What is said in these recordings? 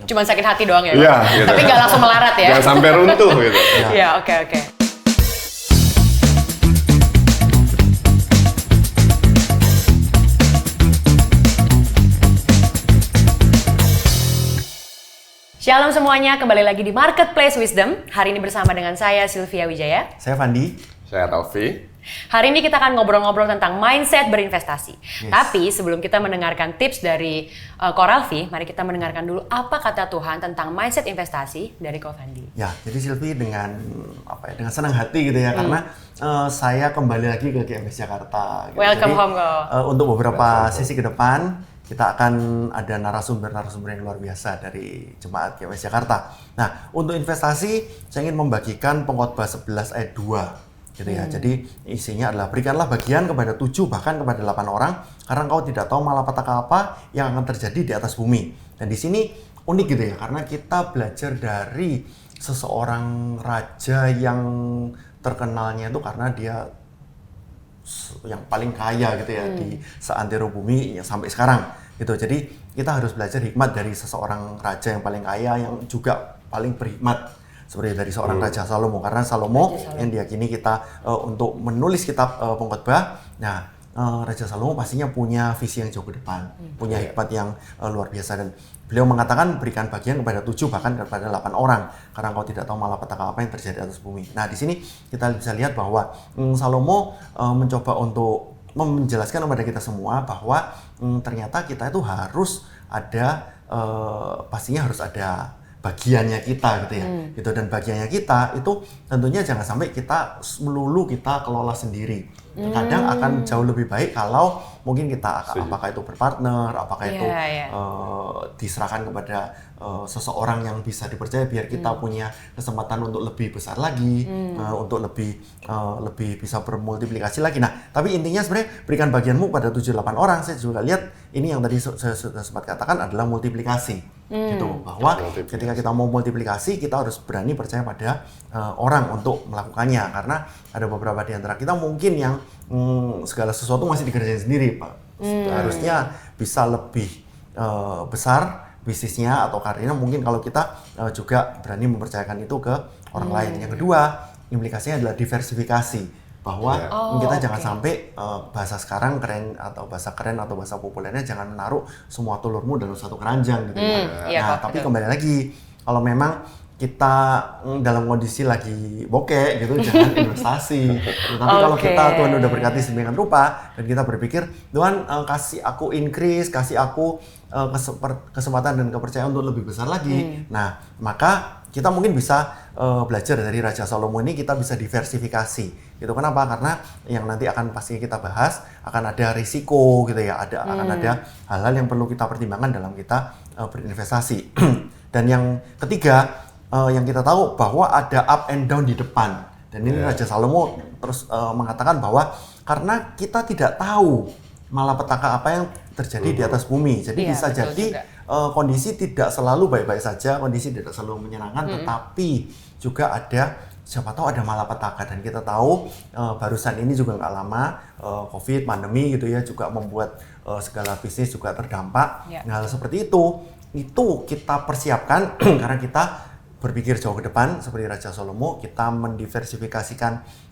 Cuman sakit hati doang ya? Iya, gitu. Tapi nggak langsung melarat ya? Jangan sampai runtuh gitu. Iya, oke. Shalom semuanya, kembali lagi di Marketplace Wisdom. Hari ini bersama dengan saya Sylvia Wijaya. Saya Fandi. Saya Taufi. Hari ini kita akan ngobrol-ngobrol tentang mindset berinvestasi. Yes. Tapi sebelum kita mendengarkan tips dari Ko Raffi, mari kita mendengarkan dulu apa kata Tuhan tentang mindset investasi dari Ko Fandi. Ya, jadi Sylvie dengan senang hati gitu ya, karena saya kembali lagi ke GMS Jakarta. Gitu. Welcome jadi, home, Ko. Untuk beberapa sesi ke depan, kita akan ada narasumber-narasumber yang luar biasa dari Jemaat GMS Jakarta. Nah, untuk investasi, saya ingin membagikan Pengkhotbah 11 ayat 2. Gitu ya. Jadi isinya adalah berikanlah bagian kepada 7 bahkan kepada 8 orang karena engkau tidak tahu malapetaka apa yang akan terjadi di atas bumi. Dan di sini unik gitu ya, karena kita belajar dari seseorang raja yang terkenalnya itu karena dia yang paling kaya gitu ya di seantero bumi ya, sampai sekarang gitu. Jadi kita harus belajar hikmat dari seseorang raja yang paling kaya yang juga paling berhikmat seperti dari seorang Raja Salomo, karena Salomo yang diyakini kita untuk menulis kitab Pengkhotbah. Nah, Raja Salomo pastinya punya visi yang jauh ke depan, punya hikmat yang luar biasa, dan beliau mengatakan berikan bagian kepada 7 bahkan kepada 8 orang karena engkau tidak tahu malapetaka apa yang terjadi atas bumi. Nah, di sini kita bisa lihat bahwa Salomo mencoba untuk menjelaskan kepada kita semua bahwa ternyata kita itu harus ada pastinya harus ada bagiannya kita gitu ya, gitu. Dan bagiannya kita itu tentunya jangan sampai kita melulu kita kelola sendiri. Kadang akan jauh lebih baik kalau mungkin kita apakah itu berpartner, apakah itu diserahkan kepada seseorang yang bisa dipercaya biar kita punya kesempatan untuk lebih besar lagi, untuk lebih bisa bermultiplikasi lagi. Nah, tapi intinya sebenarnya berikan bagianmu pada 7-8 orang. Saya juga lihat ini yang tadi saya sudah sempat katakan adalah multiplikasi. Gitu, bahwa ketika kita mau multiplikasi kita harus berani percaya pada orang untuk melakukannya, karena ada beberapa di antara kita mungkin yang segala sesuatu masih dikerjain sendiri, Pak. Harusnya bisa lebih besar bisnisnya atau karirnya, mungkin kalau kita juga berani mempercayakan itu ke orang lain. Yang kedua, implikasinya adalah diversifikasi, bahwa kita jangan sampai bahasa sekarang keren atau bahasa populernya jangan menaruh semua telurmu dalam satu keranjang gitu ya. Nah, tapi kembali lagi, kalau memang kita dalam kondisi lagi bokeh gitu, jangan investasi. Tapi kalau kita Tuhan udah berkati sedemikian rupa dan kita berpikir Tuhan kasih aku increase, kasih aku kesempatan dan kepercayaan untuk lebih besar lagi. Nah, maka kita mungkin bisa belajar dari Raja Salomo ini, kita bisa diversifikasi. Gitu. Kenapa? Karena yang nanti akan pastinya kita bahas akan ada risiko gitu ya, akan ada hal-hal yang perlu kita pertimbangkan dalam kita berinvestasi. Dan yang ketiga, yang kita tahu bahwa ada up and down di depan. Dan ini Raja Salomo terus mengatakan bahwa karena kita tidak tahu malapetaka apa yang terjadi di atas bumi. Jadi bisa jadi kondisi tidak selalu baik-baik saja, kondisi tidak selalu menyenangkan, tetapi juga ada, siapa tahu ada malapetaka. Dan kita tahu barusan ini juga nggak lama COVID, pandemi gitu ya, juga membuat segala bisnis juga terdampak. Nah, hal seperti itu kita persiapkan karena kita berpikir jauh ke depan seperti Raja Salomo. Kita mendiversifikasikan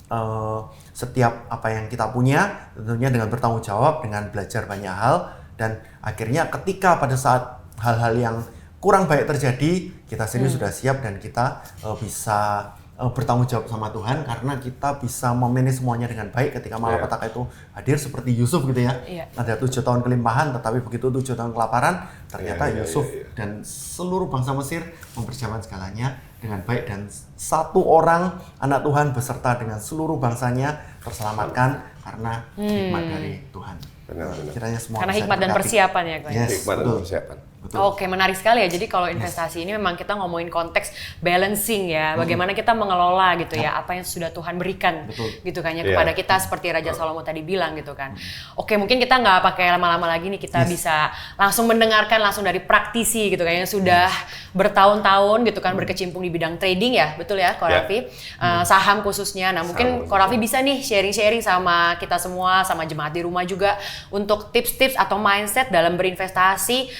setiap apa yang kita punya, tentunya dengan bertanggung jawab, dengan belajar banyak hal, dan akhirnya ketika pada saat hal-hal yang kurang baik terjadi, kita sendiri sudah siap dan kita bisa bertanggung jawab sama Tuhan, karena kita bisa memanage semuanya dengan baik ketika malapetaka itu hadir, seperti Yusuf gitu ya. Ada 7 tahun kelimpahan, tetapi begitu 7 tahun kelaparan, ternyata Yusuf dan seluruh bangsa Mesir mempersiapkan segalanya dengan baik, dan 1 orang anak Tuhan beserta dengan seluruh bangsanya terselamatkan karena hikmat dari Tuhan. Benar. Kiranya semua karena hikmat dan persiapan ya, Ko. Hikmat dan persiapan. Betul. Oke, menarik sekali ya. Jadi kalau investasi ini memang kita ngomongin konteks balancing ya, bagaimana kita mengelola gitu ya, apa yang sudah Tuhan berikan gitu kan ya kepada kita, seperti Raja Salomo tadi bilang gitu kan. Oke, mungkin kita nggak pakai lama-lama lagi nih, kita bisa langsung mendengarkan langsung dari praktisi gitu kan, yang sudah bertahun-tahun gitu kan berkecimpung di bidang trading ya, betul ya, Ko Raffi? Saham khususnya. Nah, mungkin Ko Raffi bisa nih sharing-sharing sama kita semua, sama jemaat di rumah juga, untuk tips-tips atau mindset dalam berinvestasi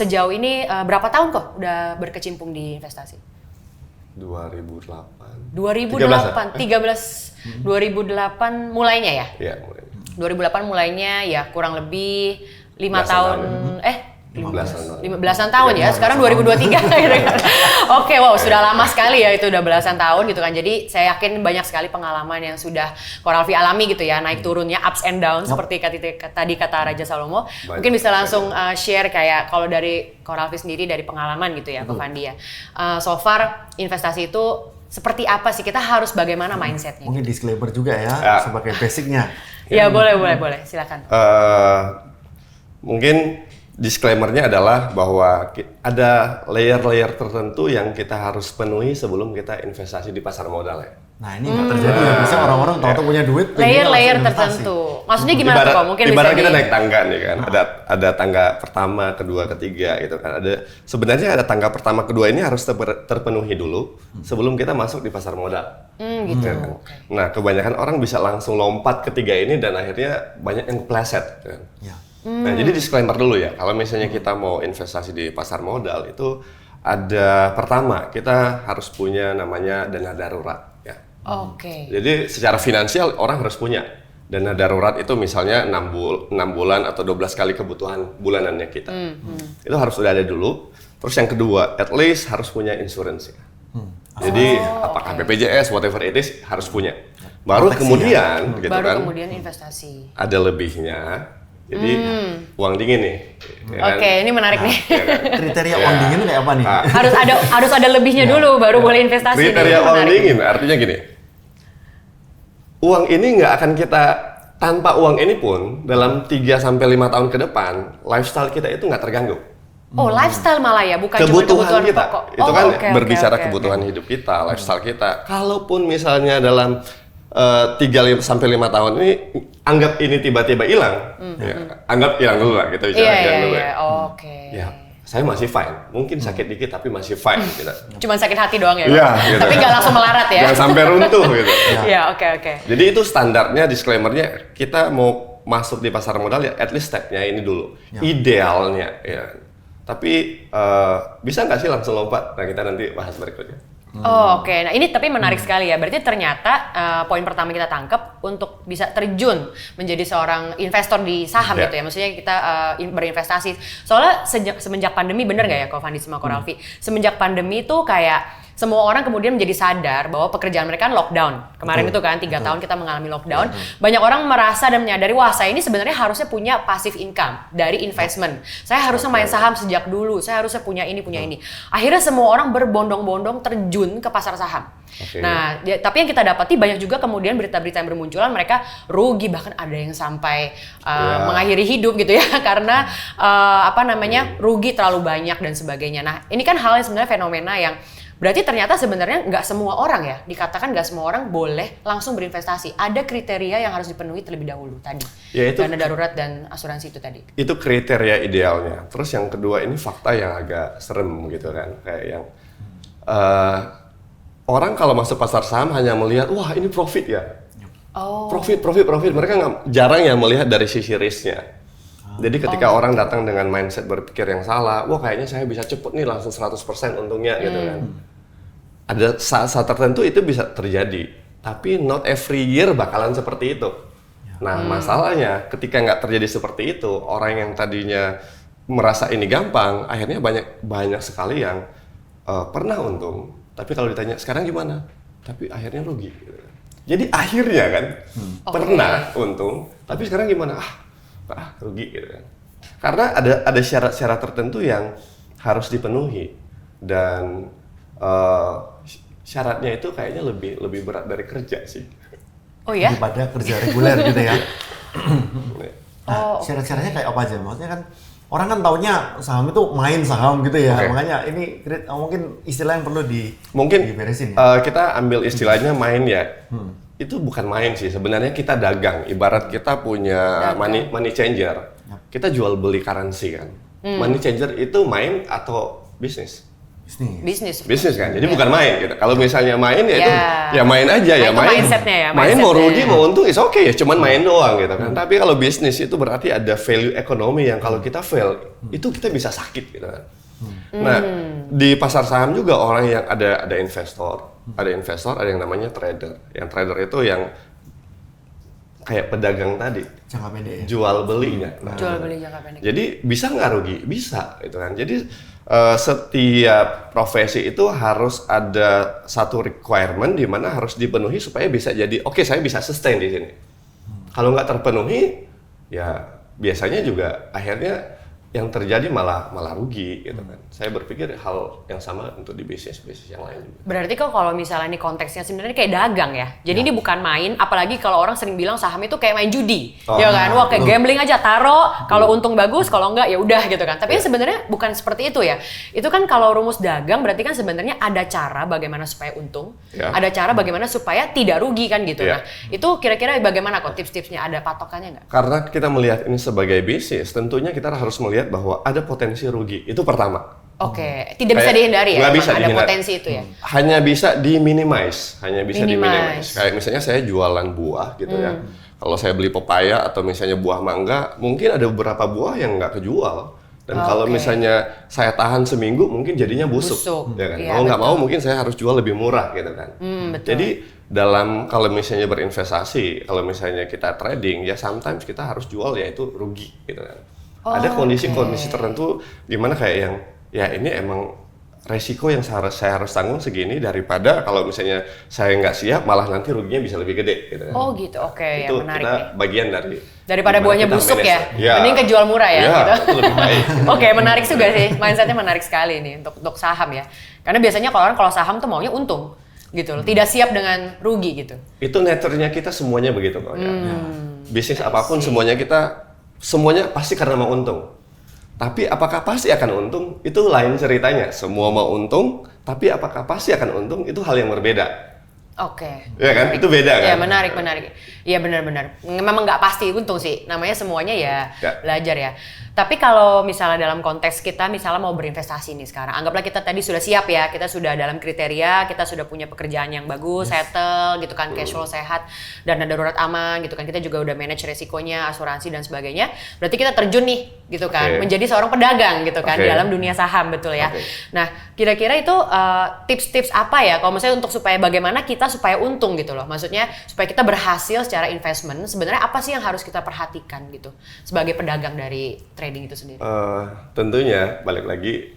sejauh ini berapa tahun kok udah berkecimpung di investasi? 2008. 2008, 2008 mulainya ya? Iya, mulai. 2008 mulainya ya kurang lebih 5 Belasan tahun, tahun. 15-an tahun ya, sekarang 2023 gitu kan. Oke, wow, sudah lama sekali ya, itu udah belasan tahun gitu kan. Jadi saya yakin banyak sekali pengalaman yang sudah Coralvi alami gitu ya, naik turunnya, ups and down seperti tadi kata Raja Salomo. Mungkin bisa langsung share kayak kalau dari Coralvi sendiri dari pengalaman gitu ya, Ko Fandi ya. So far investasi itu seperti apa sih? Kita harus bagaimana mindsetnya? Mungkin disclaimer juga ya, sebagai basicnya. Ya boleh, silakan. Mungkin disclaimer-nya adalah bahwa ada layer-layer tertentu yang kita harus penuhi sebelum kita investasi di pasar modal ya. Nah ini nggak terjadi ya, biasanya orang-orang tahu-tahu punya duit. Layer-layer tertentu. Maksudnya gimana tuh kok? Mungkin ibarat bisa kita naik tangga nih kan, ada tangga pertama, kedua, ketiga gitu kan. Sebenarnya ada tangga pertama, kedua ini harus terpenuhi dulu sebelum kita masuk di pasar modal. Gitu. Ya kan? Nah kebanyakan orang bisa langsung lompat ketiga ini dan akhirnya banyak yang kepleset. Kan? Ya. Nah, jadi disclaimer dulu ya, kalau misalnya kita mau investasi di pasar modal itu ada pertama, kita harus punya namanya dana darurat ya. Oke. Jadi secara finansial orang harus punya dana darurat itu misalnya 6 bulan atau 12 kali kebutuhan bulanannya kita. Itu harus sudah ada dulu. Terus yang kedua, at least harus punya insurance ya. Jadi apakah BPJS, whatever it is, harus punya. Baru kemudian, gitu kan, kemudian investasi. ada lebihnya. Jadi uang dingin nih. Ya Oke, ini menarik nih. Ya kan? Kriteria uang dingin kayak apa nih? harus ada lebihnya dulu baru boleh investasi. Kriteria uang dingin artinya gini. Uang ini nggak akan tanpa uang ini pun dalam 3 sampai 5 tahun ke depan lifestyle kita itu nggak terganggu. Oh, lifestyle malah ya, bukan cuma kebutuhan kita. pokok. Itu kan berbicara kebutuhan hidup kita, lifestyle kita. Kalaupun misalnya dalam 3 sampai 5 tahun ini anggap ini tiba-tiba hilang, ya, anggap hilang dulu lah gitu. Iya. Oke. Ya, saya masih fine. Mungkin sakit dikit tapi masih fine. Gitu. Cuman sakit hati doang ya? Iya. Gitu. Tapi nggak langsung melarat ya? Jangan sampai runtuh gitu. Iya, oke. Jadi itu standarnya, disclaimer-nya kita mau masuk di pasar modal ya, at least step-nya ini dulu. Idealnya ya. Tapi bisa nggak sih langsung lompat? Nah kita nanti bahas berikutnya. Oh, oke. Nah ini tapi menarik sekali ya. Berarti ternyata poin pertama kita tangkap untuk bisa terjun menjadi seorang investor di saham gitu ya. Maksudnya kita berinvestasi. Soalnya semenjak pandemi, bener nggak ya Ko Fandi sama Coralvi? Semenjak pandemi tuh kayak semua orang kemudian menjadi sadar bahwa pekerjaan mereka kan lockdown. Kemarin itu kan 3 tahun kita mengalami lockdown. Banyak orang merasa dan menyadari, wah saya ini sebenarnya harusnya punya passive income dari investment. Saya harusnya main saham sejak dulu. Saya harusnya punya ini, punya ini. Akhirnya semua orang berbondong-bondong terjun ke pasar saham. Nah, tapi yang kita dapati banyak juga kemudian berita-berita yang bermunculan, mereka rugi, bahkan ada yang sampai mengakhiri hidup gitu ya karena rugi terlalu banyak dan sebagainya. Nah, ini kan hal yang sebenarnya fenomena yang berarti ternyata sebenarnya nggak semua orang ya, dikatakan nggak semua orang boleh langsung berinvestasi. Ada kriteria yang harus dipenuhi terlebih dahulu tadi. Yaitu dana darurat dan asuransi itu tadi. Itu kriteria idealnya. Terus yang kedua ini fakta yang agak serem gitu kan. Kayak yang orang kalau masuk pasar saham hanya melihat, wah ini profit ya. Profit. Mereka jarang ya melihat dari sisi risknya. Jadi ketika orang datang dengan mindset berpikir yang salah, wah kayaknya saya bisa cepet nih langsung 100% untungnya gitu kan. Ada saat-saat tertentu itu bisa terjadi, tapi not every year bakalan seperti itu. Nah masalahnya ketika nggak terjadi seperti itu, orang yang tadinya merasa ini gampang, akhirnya banyak sekali yang pernah untung, tapi kalau ditanya sekarang gimana? Tapi akhirnya rugi. Jadi akhirnya kan pernah untung, tapi sekarang gimana? Rugi gitu kan. Karena ada syarat-syarat tertentu yang harus dipenuhi dan syaratnya itu kayaknya lebih berat dari kerja sih. Oh ya? Daripada kerja reguler gitu ya. Syarat-syaratnya kayak apa aja? Maksudnya kan orang kan taunya saham itu main saham gitu ya. Makanya ini mungkin istilah yang perlu diberesin ya. Kita ambil istilahnya main ya. Itu bukan main sih, sebenarnya kita dagang. Ibarat kita punya money changer, kita jual beli currency kan. Money changer itu main atau bisnis? Bisnis kan. Jadi bukan main gitu. Kalau misalnya main ya itu ya main aja ya, itu main. mindsetnya ya. Main mau rugi mau untung is oke ya, cuman main doang gitu kan. Tapi kalau bisnis itu berarti ada value ekonomi yang kalau kita fail itu kita bisa sakit gitu kan. Nah, di pasar saham juga orang yang ada investor, ada yang namanya trader. Yang trader itu yang kayak pedagang tadi, jangka pendek ya? Jual belinya. Jual beli jangka pendek. Jadi bisa nggak rugi? Bisa, gitu kan. Jadi setiap profesi itu harus ada satu requirement di mana harus dipenuhi supaya bisa jadi oke, saya bisa sustain di sini. Kalau nggak terpenuhi, ya biasanya juga akhirnya yang terjadi malah rugi gitu kan. Saya berpikir hal yang sama untuk di bisnis yang lain juga. Berarti kalau misalnya ini konteksnya sebenarnya kayak dagang ya. Jadi ini bukan main, apalagi kalau orang sering bilang saham itu kayak main judi. Ya kan? Wah, kayak gambling aja, taruh, kalau untung bagus, kalau enggak ya udah gitu kan. Tapi sebenarnya bukan seperti itu ya. Itu kan kalau rumus dagang berarti kan sebenarnya ada cara bagaimana supaya untung, ada cara bagaimana supaya tidak rugi kan gitu. Nah, itu kira-kira bagaimana kok tips-tipsnya, ada patokannya nggak? Karena kita melihat ini sebagai bisnis, tentunya kita harus melihat bahwa ada potensi rugi. Itu pertama. Oke, tidak bisa dihindari ya? Nggak bisa ada dihindari. potensi itu ya? Hanya bisa diminimize. Kayak misalnya saya jualan buah gitu ya. Kalau saya beli pepaya atau misalnya buah mangga, mungkin ada beberapa buah yang nggak kejual. Dan kalau misalnya saya tahan seminggu, mungkin jadinya busuk. Ya kan? Iya, mau nggak mau, mungkin saya harus jual lebih murah gitu kan. Betul. Jadi kalau misalnya berinvestasi, kalau misalnya kita trading, ya sometimes kita harus jual ya itu rugi gitu kan. Ada kondisi-kondisi tertentu di mana kayak yang ya ini emang resiko yang saya harus tanggung segini daripada kalau misalnya saya nggak siap malah nanti ruginya bisa lebih gede gitu kan. Oh gitu, oke, ya Itu menarik kita nih. bagian Daripada buahnya busuk ya, mending kejual murah ya, gitu. Itu lebih baik. Oke, menarik juga sih, mindsetnya menarik sekali nih untuk saham ya. Karena biasanya kalau saham tuh maunya untung gitu loh, tidak siap dengan rugi gitu. Itu nature-nya kita semuanya begitu kok ya. Bisnis apapun semuanya pasti karena mau untung. Tapi apakah pasti akan untung? Itu lain ceritanya. Semua mau untung, tapi apakah pasti akan untung? Itu hal yang berbeda. Oke. Ya kan? Itu beda kan? Iya, menarik. Iya, benar-benar. Memang nggak pasti untung sih. Namanya semuanya ya belajar ya. Tapi kalau misalnya dalam konteks kita misalnya mau berinvestasi nih sekarang, anggaplah kita tadi sudah siap ya, kita sudah dalam kriteria, kita sudah punya pekerjaan yang bagus, settle gitu kan, cash flow sehat, dana darurat aman gitu kan, kita juga udah manage resikonya, asuransi dan sebagainya. Berarti kita terjun nih gitu kan, menjadi seorang pedagang gitu kan di dalam dunia saham, betul ya. Nah, kira-kira itu tips-tips apa ya kalau misalnya untuk supaya bagaimana kita supaya untung gitu loh. Maksudnya supaya kita berhasil secara investment, sebenarnya apa sih yang harus kita perhatikan gitu sebagai pedagang dari trading itu sendiri? Tentunya balik lagi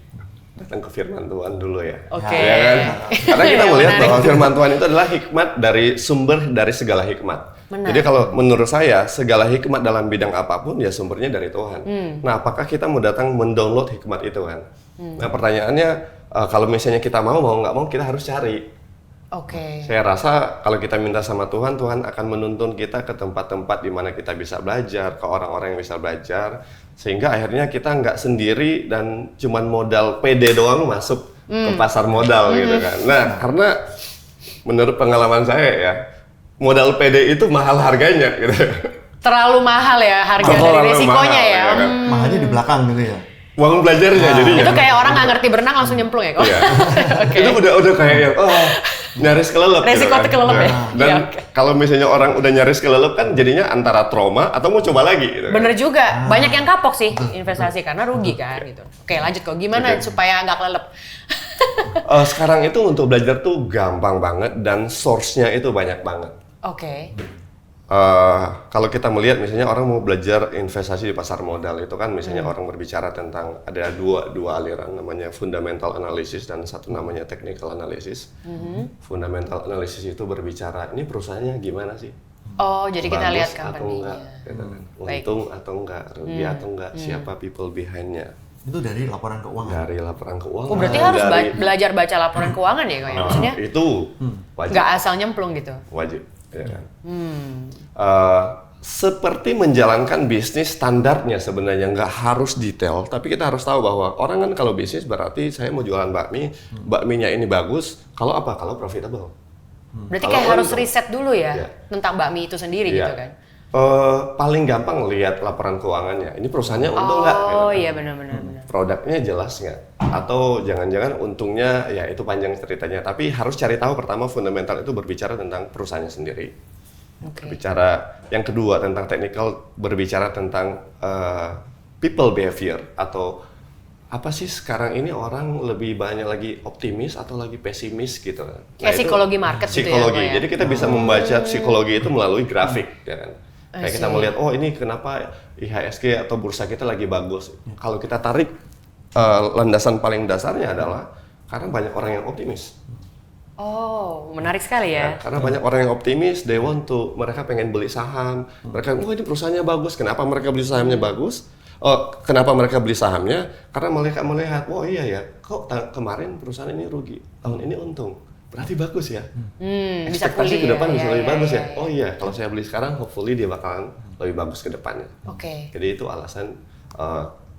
datang ke firman Tuhan dulu ya. Oke. Ya kan? Karena kita melihat bahwa firman Tuhan itu adalah hikmat sumber dari segala hikmat. Jadi kalau menurut saya segala hikmat dalam bidang apapun ya sumbernya dari Tuhan. Nah, apakah kita mau datang mendownload hikmat itu kan? Nah, pertanyaannya kalau misalnya kita mau nggak mau kita harus cari. Saya rasa kalau kita minta sama Tuhan, Tuhan akan menuntun kita ke tempat-tempat di mana kita bisa belajar, ke orang-orang yang bisa belajar, sehingga akhirnya kita nggak sendiri dan cuman modal PD doang masuk ke pasar modal gitu kan. Nah, karena menurut pengalaman saya ya, modal PD itu mahal harganya gitu. Terlalu mahal ya harga dari resikonya ya. Mahalnya di belakang gitu ya. Uang belajarnya jadinya. Itu kayak orang nggak ngerti berenang langsung nyemplung ya kok. Iya. Itu udah kayak yang nyaris kelelep. Resiko gitu kan. kelelep ya. Dan kalau misalnya orang udah nyaris kelelep kan jadinya antara trauma atau mau coba lagi gitu. Bener juga. Banyak yang kapok sih investasi karena rugi kan gitu. Oke, lanjut kok. Gimana supaya nggak kelelep? Sekarang itu untuk belajar tuh gampang banget dan source-nya itu banyak banget. Kalau kita melihat misalnya orang mau belajar investasi di pasar modal itu kan misalnya orang berbicara tentang ada dua aliran, namanya fundamental analysis dan satu namanya technical analysis. Fundamental analysis itu berbicara ini perusahaannya gimana sih? Jadi kita lihat company-nya. Untung atau enggak, rugi atau enggak, siapa people behind-nya. Itu dari laporan keuangan? Dari laporan keuangan. Berarti harus belajar baca laporan keuangan ya kok ya? Maksudnya itu wajib. Nggak asal nyemplung gitu? Wajib. Ya kan? Seperti menjalankan bisnis standarnya sebenarnya nggak harus detail, tapi kita harus tahu bahwa orang kan kalau bisnis berarti saya mau jualan bakminya ini bagus, kalau profitable. Berarti kayak harus riset dulu ya tentang bakmi itu sendiri gitu kan? Paling gampang lihat laporan keuangannya. Ini perusahaannya untung nggak? Oh iya benar-benar. Produknya jelas nggak? Atau jangan-jangan untungnya ya itu panjang ceritanya. Tapi harus cari tahu pertama fundamental itu berbicara tentang perusahaannya sendiri. Berbicara yang kedua tentang technical, berbicara tentang people behavior atau apa sih sekarang ini orang lebih banyak lagi optimis atau lagi pesimis gitu. Kayak psikologi market gitu ya. Psikologi. Jadi kita bisa membaca psikologi itu melalui grafik ya kan. Kayak kita melihat, oh ini kenapa IHSG atau bursa kita lagi bagus. Kalau kita tarik landasan paling dasarnya adalah karena banyak orang yang optimis. Oh, menarik sekali ya. Karena banyak orang yang optimis, mereka pengen beli saham. Mereka, ini perusahaannya bagus. Kenapa mereka beli sahamnya bagus? Kenapa mereka beli sahamnya? Karena mereka melihat, oh iya ya, kok kemarin perusahaan ini rugi, tahun ini untung. Berarti bagus ya. Bisa Ekspektasi ke depan bisa lebih bagus ya. ya. Oh iya, kalau saya beli sekarang, hopefully dia bakalan lebih bagus ke depannya. Jadi itu alasan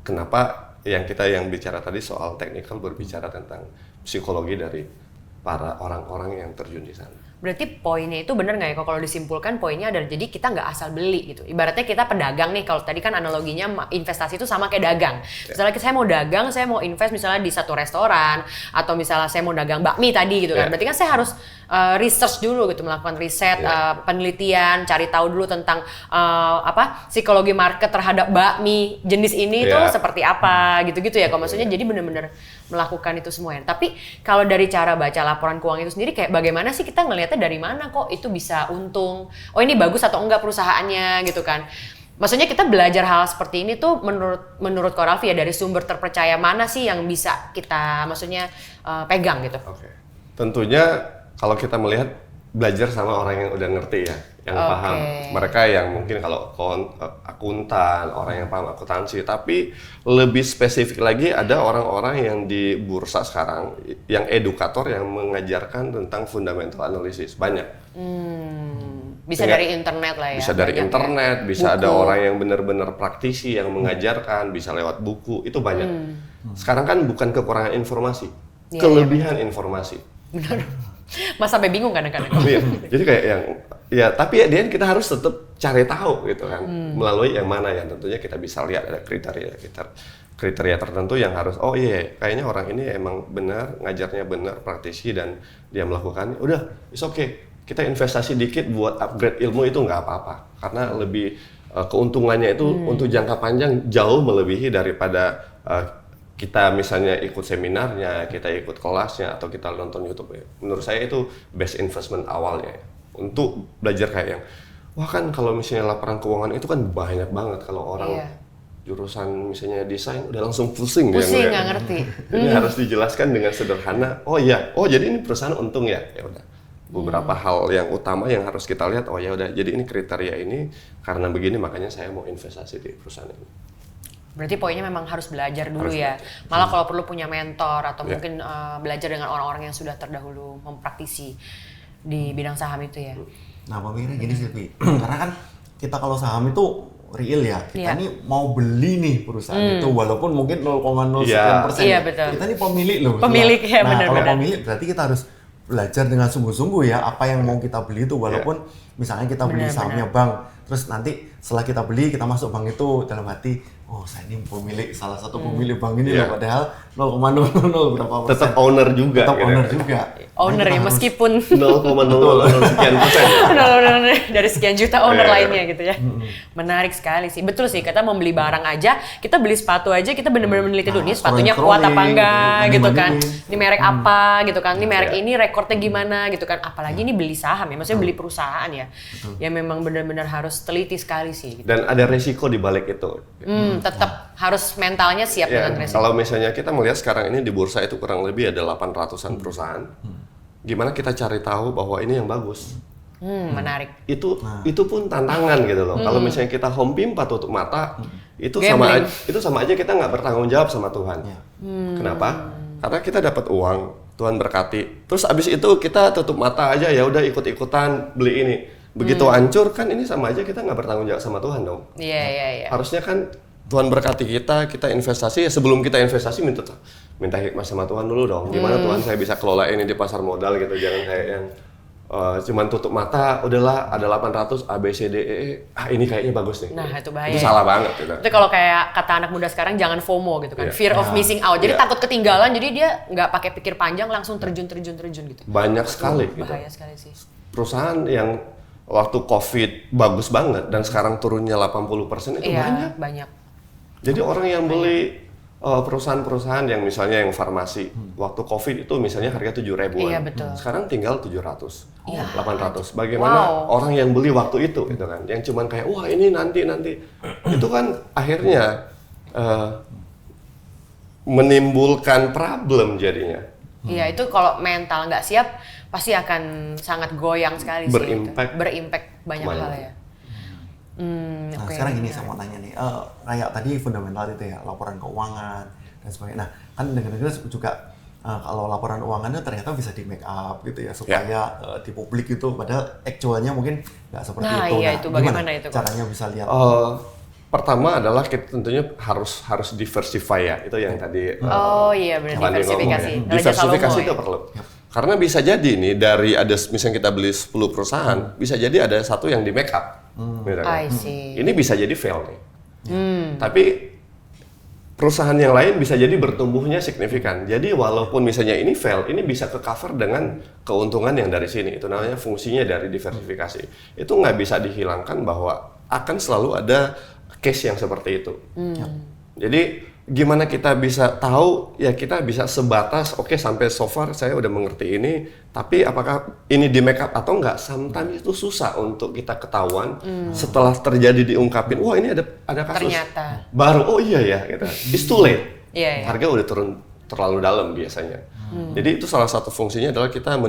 kenapa yang bicara tadi soal technical berbicara tentang psikologi dari para orang-orang yang terjun di sana. Berarti poinnya itu benar nggak ya kalau disimpulkan poinnya adalah jadi kita nggak asal beli gitu. Ibaratnya kita pedagang nih, kalau tadi kan analoginya investasi itu sama kayak dagang. Misalnya saya mau dagang, saya mau invest misalnya di satu restoran atau misalnya saya mau dagang bakmi tadi gitu kan. Berarti kan saya harus research dulu gitu, melakukan riset, penelitian, cari tahu dulu tentang psikologi market terhadap bakmi jenis ini tuh seperti apa gitu-gitu ya. Kalau maksudnya jadi benar-benar melakukan itu semua ya. Tapi kalau dari cara baca laporan keuangan itu sendiri kayak bagaimana sih kita ngelihatnya dari mana kok itu bisa untung? Oh ini bagus atau enggak perusahaannya gitu kan. Maksudnya kita belajar hal seperti ini tuh menurut Ko Ralfi ya dari sumber terpercaya mana sih yang bisa kita maksudnya pegang gitu. Tentunya kalau kita melihat belajar sama orang yang udah ngerti ya, yang paham. Mereka yang mungkin kalau akuntan, orang yang paham akuntansi, tapi lebih spesifik lagi ada orang-orang yang di bursa sekarang, yang edukator yang mengajarkan tentang fundamental analysis, banyak. Bisa dari internet lah ya. Bisa dari internet, bisa ada orang yang benar-benar praktisi yang mengajarkan, bisa lewat buku, itu banyak. Sekarang kan bukan kekurangan informasi, kelebihan informasi. Benar. Mas sampai bingung kadang-kadang. Iya. Jadi kayak yang tapi kita harus tetap cari tahu gitu kan melalui yang mana yang tentunya kita bisa lihat ada kriteria tertentu yang harus kayaknya orang ini emang benar ngajarnya benar praktisi dan dia melakukannya udah it's okay kita investasi dikit buat upgrade ilmu itu nggak apa-apa karena lebih keuntungannya itu untuk jangka panjang jauh melebihi daripada kita misalnya ikut seminarnya, kita ikut kelasnya, atau kita nonton YouTube ya. Menurut saya itu best investment awalnya ya. Untuk belajar kayak yang, wah kan kalau misalnya laporan keuangan itu kan banyak banget kalau orang jurusan misalnya desain udah langsung pusing nggak ngerti. Jadi harus dijelaskan dengan sederhana. Jadi ini perusahaan untung ya. Ya udah. Beberapa hal yang utama yang harus kita lihat. Oh ya udah. Jadi ini kriteria ini karena begini makanya saya mau investasi di perusahaan ini. Berarti poinnya memang harus belajar dulu ya. Malah kalau perlu punya mentor atau mungkin belajar dengan orang-orang yang sudah terdahulu mempraktisi di bidang saham itu ya. Nah, pemikirannya gini sih, Pi. Karena kan kita kalau saham itu real ya. Kita nih mau beli nih perusahaan itu walaupun mungkin 0,0 sekian persen. Iya, betul. Kita nih pemilik loh. Pemilik ya benar-benar. Nah, kalau pemilik berarti kita harus belajar dengan sungguh-sungguh ya apa yang mau kita beli itu walaupun misalnya kita beli sahamnya bank terus nanti setelah kita beli kita masuk bank itu dalam hati saya ini pemilik salah satu pemilik bank ini loh padahal 0,00 berapa persen tetap owner juga owner ya meskipun 0,00 sekian persen dari sekian juta owner lainnya gitu ya. Menarik sekali sih, betul sih kita membeli barang aja, kita beli sepatu aja kita benar-benar meneliti dulu nih sepatunya kuat apa enggak gitu kan, ini merek apa gitu kan, ini merek ini rekornya gimana gitu kan, apalagi ini beli saham ya, maksudnya beli perusahaan ya, ya memang benar-benar harus teliti sekali sih. Gitu. Dan ada resiko di balik itu. Tetap harus mentalnya siap dengan resiko. Kalau misalnya kita melihat sekarang ini di bursa itu kurang lebih ada 800-an perusahaan. Gimana kita cari tahu bahwa ini yang bagus? Menarik. Itu pun tantangan gitu loh. Kalau misalnya kita home pimpa tutup mata, itu sama aja kita nggak bertanggung jawab sama Tuhan. Kenapa? Karena kita dapat uang, Tuhan berkati. Terus abis itu kita tutup mata aja ya udah ikut-ikutan beli ini. Begitu hancur kan ini sama aja kita nggak bertanggung jawab sama Tuhan dong. Iya. Harusnya kan Tuhan berkati kita investasi ya sebelum kita investasi minta hikmah sama Tuhan dulu dong. Gimana Tuhan saya bisa kelola ini di pasar modal gitu, jangan kayak yang cuman tutup mata, udahlah ada 800 A B C D E, ini kayaknya bagus nih. Nah, itu bahaya. Itu salah banget gitu. Itu kalau kayak kata anak muda sekarang jangan FOMO gitu kan, fear of missing out. Jadi takut ketinggalan, jadi dia nggak pakai pikir panjang, langsung terjun gitu. Banyak sekali gitu. Bahaya sekali sih. Perusahaan yang waktu COVID bagus banget dan sekarang turunnya 80% itu banyak. Jadi orang yang beli perusahaan-perusahaan yang misalnya yang farmasi, waktu COVID itu misalnya harga 7.000-an. Iya, betul. Sekarang tinggal 700, 800. Bagaimana orang yang beli waktu itu gitu kan, yang cuman kayak wah ini nanti. Itu kan akhirnya menimbulkan problem jadinya. Iya, itu kalau mental nggak siap pasti akan sangat goyang sekali sih. Berimpact banyak hal ya. Nah, sekarang gini saya mau tanya nih, kayak tadi fundamental itu ya, laporan keuangan dan sebagainya. Nah, kan dengar-dengar juga kalau laporan keuangan itu ternyata bisa di make up gitu ya, supaya di publik itu, padahal actualnya mungkin nggak seperti itu. Iya, nah, itu bagaimana itu? Caranya bisa lihat? Pertama adalah kita tentunya harus diversify ya, itu yang tadi. Oh iya, benar, diversifikasi. Ya. Diversifikasi itu perlu. Karena bisa jadi nih dari ada misalnya kita beli 10 perusahaan, bisa jadi ada satu yang di make up. I see. Ini bisa jadi fail nih. Tapi perusahaan yang lain bisa jadi bertumbuhnya signifikan. Jadi walaupun misalnya ini fail, ini bisa ke cover dengan keuntungan yang dari sini. Itu namanya fungsinya dari diversifikasi. Itu nggak bisa dihilangkan bahwa akan selalu ada case yang seperti itu. Jadi gimana kita bisa tahu, ya kita bisa sebatas oke, sampai so far saya udah mengerti ini, tapi apakah ini di make up atau enggak, sometimes itu susah untuk kita ketahuan setelah terjadi diungkapin, wah ini ada kasus ternyata baru, oh iya ya gitu. It's too late. Iya. Harga udah turun terlalu dalam biasanya. Jadi itu salah satu fungsinya adalah kita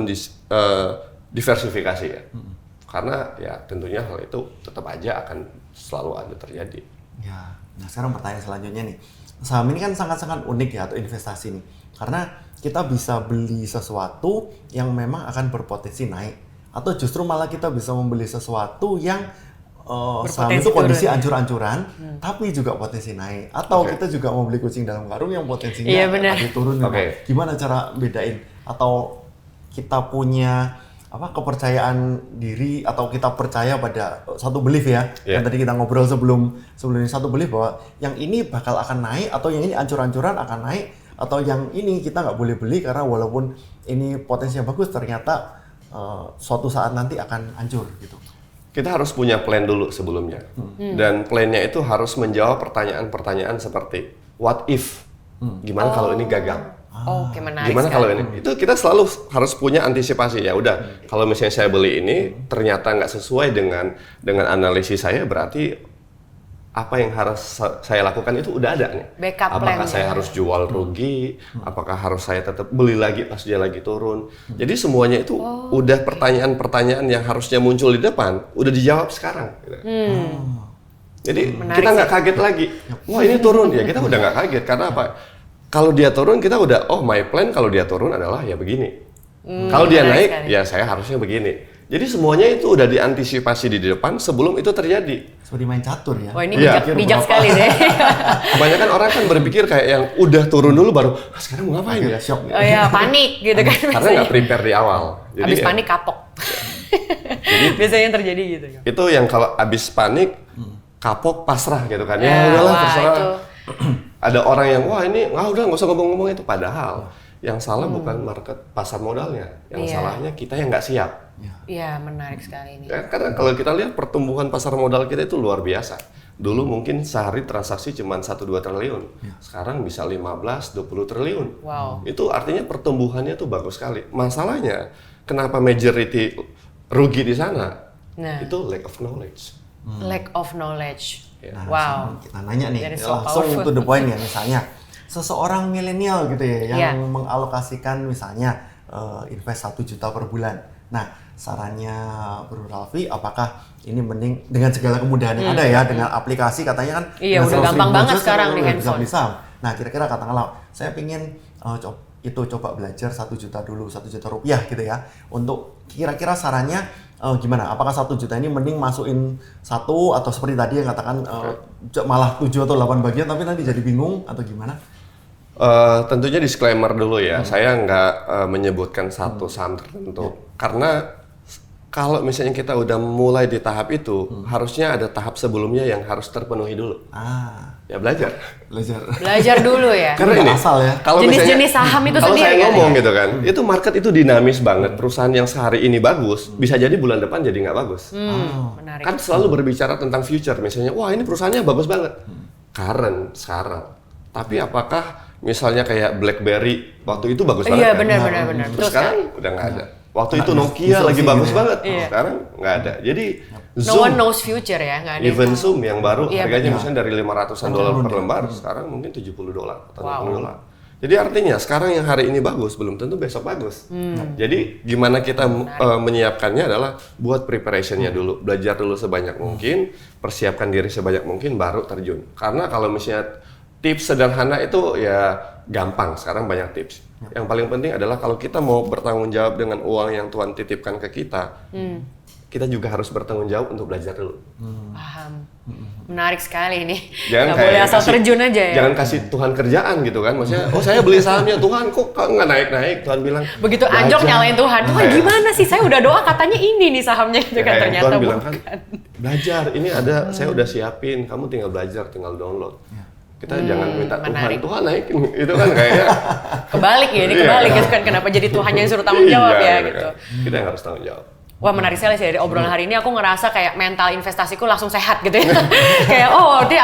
diversifikasi ya. Karena ya tentunya hal itu tetap aja akan selalu ada terjadi. Ya. Nah, sekarang pertanyaan selanjutnya nih. Saham ini kan sangat-sangat unik ya, atau investasi nih. Karena kita bisa beli sesuatu yang memang akan berpotensi naik, atau justru malah kita bisa membeli sesuatu yang saham itu kondisi ancur-ancuran, tapi juga potensi naik. Atau kita juga mau beli kucing dalam karung yang potensinya tadi turun. Gimana cara bedain? Atau kita punya kepercayaan diri, atau kita percaya pada satu belief ya, yang tadi kita ngobrol sebelum ini, satu belief bahwa yang ini bakal akan naik, atau yang ini ancur-ancuran akan naik, atau yang ini kita nggak boleh beli karena walaupun ini potensinya bagus, ternyata suatu saat nanti akan hancur gitu. Kita harus punya plan dulu sebelumnya, dan plannya itu harus menjawab pertanyaan-pertanyaan seperti what if, gimana kalau ini gagal. Oke, menarik. Gimana kalau ini? Itu kita selalu harus punya antisipasi ya. Udah, kalau misalnya saya beli ini ternyata nggak sesuai dengan analisis saya, berarti apa yang harus saya lakukan itu udah ada nih. Backup apakah saya harus jual rugi? Apakah harus saya tetap beli lagi pas dia lagi turun? Jadi semuanya itu udah pertanyaan-pertanyaan yang harusnya muncul di depan, udah dijawab sekarang. Gitu. Jadi kita nggak kaget lagi. Wah ini turun ya, kita udah nggak kaget karena apa? Kalau dia turun kita udah, my plan kalau dia turun adalah ya begini. Kalau dia naik, ya saya harusnya begini. Jadi semuanya itu udah diantisipasi di depan sebelum itu terjadi. Seperti main catur ya. Wah ini bijak sekali deh. Kebanyakan orang kan berpikir kayak yang udah turun dulu baru, sekarang mau ngapain ya? Shock. Oh ya, panik gitu kan. Karena nggak prepare di awal. Jadi abis panik kapok. Jadi biasanya yang terjadi gitu. Itu yang kalau abis panik, kapok, pasrah gitu kan. Ya udahlah terserah. Ada orang yang udah nggak usah ngomong-ngomong itu, padahal yang salah bukan market pasar modalnya, yang salahnya kita yang nggak siap. Iya, menarik sekali ini. Ya, karena kalau kita lihat pertumbuhan pasar modal kita itu luar biasa. Dulu mungkin sehari transaksi cuma 1-2 triliun, sekarang bisa 15-20 triliun. Wow. Itu artinya pertumbuhannya tuh bagus sekali. Masalahnya kenapa majority rugi di sana? Itu lack of knowledge. Lack of knowledge. Nah, wow. Kita nanya nih, So langsung powerful. to the point ya, misalnya seseorang milenial gitu ya, yang mengalokasikan misalnya invest 1 juta per bulan. Nah, sarannya Bro Ralfi, apakah ini mending dengan segala kemudahan yang ada ya, dengan aplikasi katanya kan? Iya, udah gampang banget sekarang di handphone. Nah, kira-kira katakanlah, saya pingin coba belajar 1 juta dulu, 1 juta rupiah gitu ya. Untuk kira-kira sarannya gimana? Apakah 1 juta ini mending masukin 1, atau seperti tadi yang katakan malah 7 atau 8 bagian tapi nanti jadi bingung, atau gimana? Tentunya disclaimer dulu ya, saya nggak menyebutkan satu saham tertentu. Karena kalau misalnya kita udah mulai di tahap itu, harusnya ada tahap sebelumnya yang harus terpenuhi dulu. Ya belajar dulu ya. Karena ini asal ya. Kalau jenis-jenis saham itu kalau sendiri saya kan ngomong ya? gitu kan, itu market itu dinamis banget. Perusahaan yang sehari ini bagus, bisa jadi bulan depan jadi nggak bagus. Menarik. Kan selalu berbicara tentang future, misalnya, wah ini perusahaannya bagus banget. Current sekarang. Tapi apakah misalnya kayak BlackBerry waktu itu bagus banget? Iya, kan? benar. Terus sekarang udah nggak ada. Waktu itu Nokia lagi bagus banget, sekarang nggak ada. Jadi No one knows future ya, nggak ada. even Zoom yang baru harganya benar. misalnya dari $500 per lembar, sekarang mungkin $70 atau $60. Jadi artinya sekarang yang hari ini bagus, belum tentu besok bagus. Jadi gimana kita menyiapkannya adalah buat preparationnya dulu, belajar dulu sebanyak mungkin, persiapkan diri sebanyak mungkin, baru terjun. Karena kalau misalnya tips sederhana itu ya gampang, sekarang banyak tips. Yang paling penting adalah kalau kita mau bertanggung jawab dengan uang yang Tuhan titipkan ke kita, kita juga harus bertanggung jawab untuk belajar dulu. Paham. Menarik sekali ini. Jangan Nggak boleh asal terjun aja ya. Jangan kasih Tuhan kerjaan gitu kan. Maksudnya, oh saya beli sahamnya, Tuhan kok nggak naik-naik? Tuhan bilang, Begitu anjlok nyalain Tuhan. Tuhan gimana sih? Saya udah doa katanya ini nih sahamnya gitu kan, ternyata Tuhan bukan. bilang kan, belajar, ini ada, saya udah siapin, kamu tinggal belajar, tinggal download. Kita jangan minta Tuhan naikin, itu kan kayaknya kebalik ya, ini kebalik gitu kan, kenapa jadi Tuhan yang suruh tanggung jawab ya gitu. Kita yang harus tanggung jawab. Wah, menarik sekali sih dari obrolan hari ini, aku ngerasa kayak mental investasiku langsung sehat gitu ya. Kayak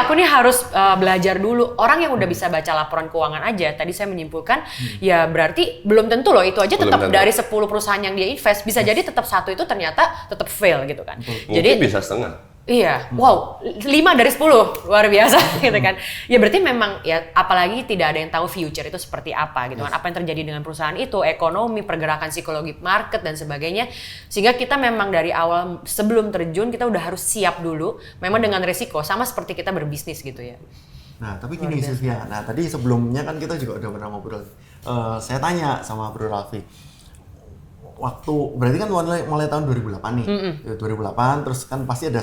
aku nih harus belajar dulu. Orang yang udah bisa baca laporan keuangan aja, tadi saya menyimpulkan ya berarti belum tentu loh itu aja tetap dari 10 perusahaan yang dia invest bisa jadi tetap satu itu ternyata tetap fail gitu kan. Jadi Mungkin bisa setengah. Iya, wow, 5 dari 10, luar biasa gitu kan. Ya berarti memang ya apalagi tidak ada yang tahu future itu seperti apa gitu kan. Apa yang terjadi dengan perusahaan itu, ekonomi, pergerakan psikologi market dan sebagainya. Sehingga kita memang dari awal sebelum terjun kita udah harus siap dulu memang dengan resiko sama seperti kita berbisnis gitu ya. Nah, tapi gini Sylvia, nah tadi sebelumnya kan kita juga udah pernah ngobrol. Saya tanya sama Bro Raffi, waktu berarti kan mulai tahun 2008 nih, 2008 terus kan pasti ada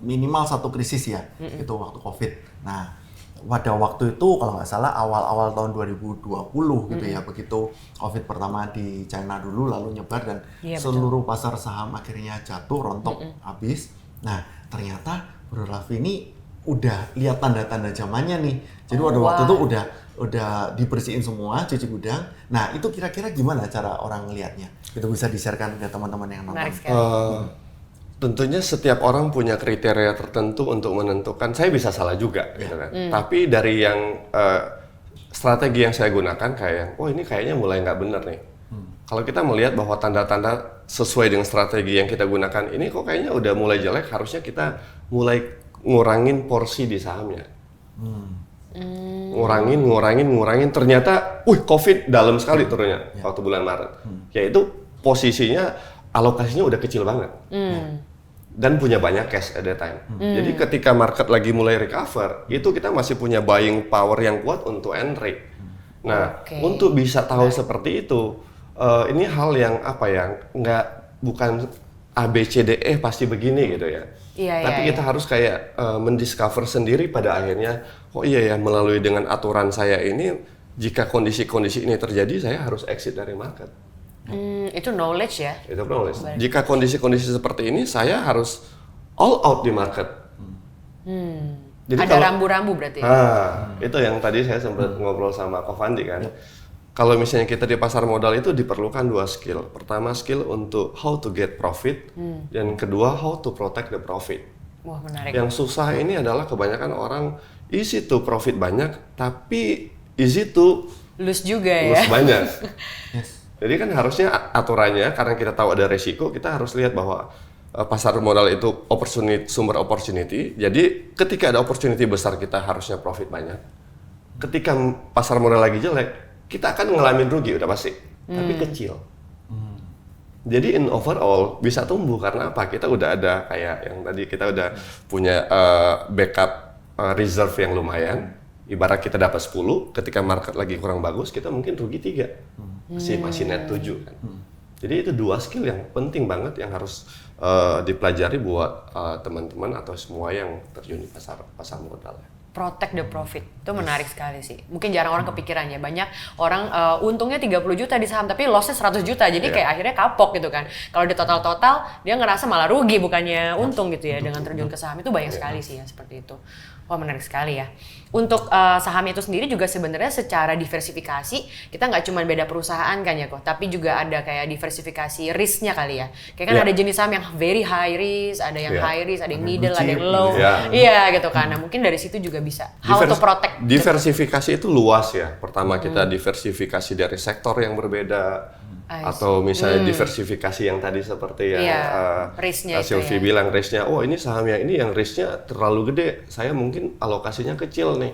minimal satu krisis ya, itu waktu COVID. Nah, pada waktu itu kalau nggak salah awal-awal tahun 2020 gitu ya, begitu COVID pertama di China dulu lalu nyebar dan seluruh pasar saham akhirnya jatuh, rontok, habis. Nah, ternyata Bro Raffi ini udah lihat tanda-tanda zamannya nih. Jadi waktu itu udah dibersihin semua, cuci gudang. Nah, itu kira-kira gimana cara orang ngelihatnya? Itu bisa di-sharekan ke teman-teman yang nonton. Menarik sekali. Tentunya setiap orang punya kriteria tertentu untuk menentukan. Saya bisa salah juga, gitu kan. Tapi dari yang strategi yang saya gunakan kayak, ini kayaknya mulai nggak benar nih. Kalau kita melihat bahwa tanda-tanda sesuai dengan strategi yang kita gunakan ini kok kayaknya udah mulai jelek, harusnya kita mulai ngurangin porsi di sahamnya. Ngurangin. Ternyata, COVID dalam sekali turunnya waktu bulan Maret. Yaitu posisinya, alokasinya udah kecil banget. Dan punya banyak cash at that time. Jadi ketika market lagi mulai recover, itu kita masih punya buying power yang kuat untuk entry. Nah, untuk bisa tahu seperti itu, ini hal yang bukan A, B, C, D, E pasti begini gitu ya. Tapi kita harus kayak mendiscover sendiri pada akhirnya, melalui dengan aturan saya ini, jika kondisi-kondisi ini terjadi, saya harus exit dari market. Itu knowledge ya? Itu knowledge. Jika kondisi-kondisi seperti ini, saya harus all out di market. Jadi ada rambu-rambu berarti? Itu yang tadi saya sempat ngobrol sama Ko Fandi kan. Kalau misalnya kita di pasar modal itu diperlukan 2 skill. Pertama skill untuk how to get profit, dan kedua how to protect the profit. Wah, menarik. Yang susah ini adalah kebanyakan orang easy to profit banyak, tapi easy to lose juga ya? Lose banyak. Jadi kan harusnya aturannya, karena kita tahu ada resiko, kita harus lihat bahwa pasar modal itu sumber opportunity. Jadi ketika ada opportunity besar, kita harusnya profit banyak. Ketika pasar modal lagi jelek, kita akan ngalamin rugi udah pasti, tapi kecil. Jadi in overall bisa tumbuh karena apa? Kita udah ada kayak yang tadi kita udah punya backup reserve yang lumayan. Ibarat kita dapat 10, ketika market lagi kurang bagus, kita mungkin rugi 3. Masih net 7 kan. Jadi itu 2 skill yang penting banget yang harus dipelajari buat teman-teman atau semua yang terjun di pasar modal. protect the profit. Itu menarik sekali sih. Mungkin jarang orang kepikiran ya. Banyak orang untungnya 30 juta di saham tapi lossnya 100 juta. Jadi kayak akhirnya kapok gitu kan. Kalau di total-total dia ngerasa malah rugi bukannya untung gitu ya dengan terjun ke saham. Itu banyak sekali sih yang seperti itu. Wah, menarik sekali ya. Untuk saham itu sendiri juga sebenarnya secara diversifikasi, kita nggak cuma beda perusahaan kan ya kok, tapi juga ada kayak diversifikasi risknya kali ya. Kayak kan ada jenis saham yang very high risk, ada yang high risk, ada yang middle, ada yang low. Iya gitu kan. Nah mungkin dari situ juga bisa. How to protect. Diversifikasi itu luas ya. Pertama kita diversifikasi dari sektor yang berbeda. Atau misalnya diversifikasi yang tadi seperti yang Sylvie bilang risknya, oh ini saham yang ini yang risknya terlalu gede, saya mungkin alokasinya kecil nih.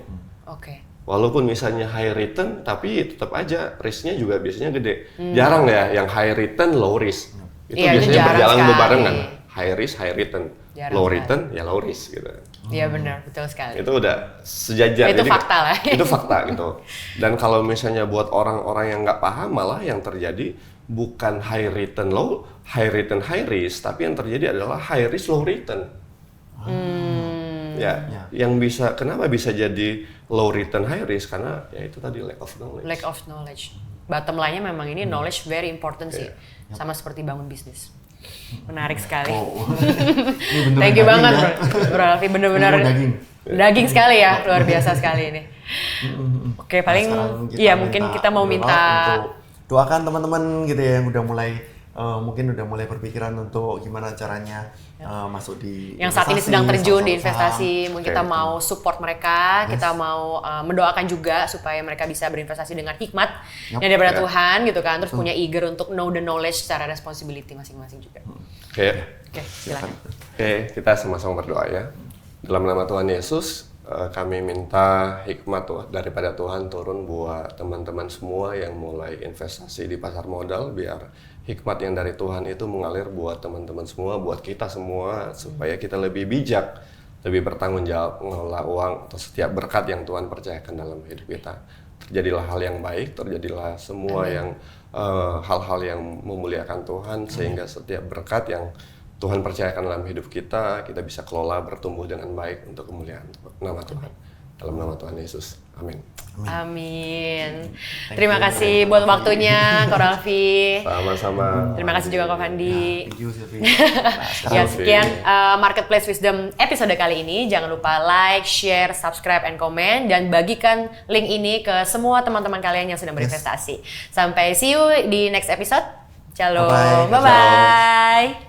Walaupun misalnya high return, tapi tetap aja risknya juga biasanya gede. Jarang ya yang high return, low risk. Itu biasanya berjalan bebarengan. High risk, high return. Low return, ya low risk gitu. Iya benar, betul sekali. Itu udah sejajar. Itu fakta lah. Itu fakta gitu. Dan kalau misalnya buat orang-orang yang nggak paham, malah yang terjadi bukan high return high risk, tapi yang terjadi adalah high risk low return. Kenapa bisa jadi low return high risk? Karena ya itu tadi lack of knowledge. Lack of knowledge. Bottom line-nya memang ini knowledge very important sih. Sama seperti bangun bisnis. Menarik sekali. Thank you banget Bro Alfi, bener-bener daging sekali ya, luar biasa sekali ini. Oke, paling mungkin kita mau minta doakan teman-teman gitu ya, mungkin udah mulai berpikiran untuk gimana caranya masuk di yang saat ini sedang terjun di investasi. Mungkin kita mau support mereka, kita mau mendoakan juga supaya mereka bisa berinvestasi dengan hikmat yang daripada Tuhan gitu kan, terus punya eager untuk know the knowledge secara responsibility masing-masing juga. Oke, silakan. Kita sama-sama berdoa ya. Dalam nama Tuhan Yesus, kami minta hikmat daripada Tuhan turun buat teman-teman semua yang mulai investasi di pasar modal, biar hikmat yang dari Tuhan itu mengalir buat teman-teman semua, buat kita semua, supaya kita lebih bijak, lebih bertanggung jawab mengelola uang atau setiap berkat yang Tuhan percayakan dalam hidup kita. Terjadilah hal yang baik, terjadilah semua yang hal-hal yang memuliakan Tuhan, sehingga setiap berkat yang Tuhan percayakan dalam hidup kita, kita bisa kelola bertumbuh dengan baik untuk kemuliaan nama Tuhan. Dalam nama Tuhan Yesus. Amin. Amin. Terima kasih buat waktunya, Ko Alfi. Sama-sama. Terima kasih juga Ko Fandi. Thank you, Sylvie. Sekian Marketplace Wisdom episode kali ini. Jangan lupa like, share, subscribe, and comment. Dan bagikan link ini ke semua teman-teman kalian yang sedang berinvestasi. Sampai see you di next episode. Shalom. Bye-bye.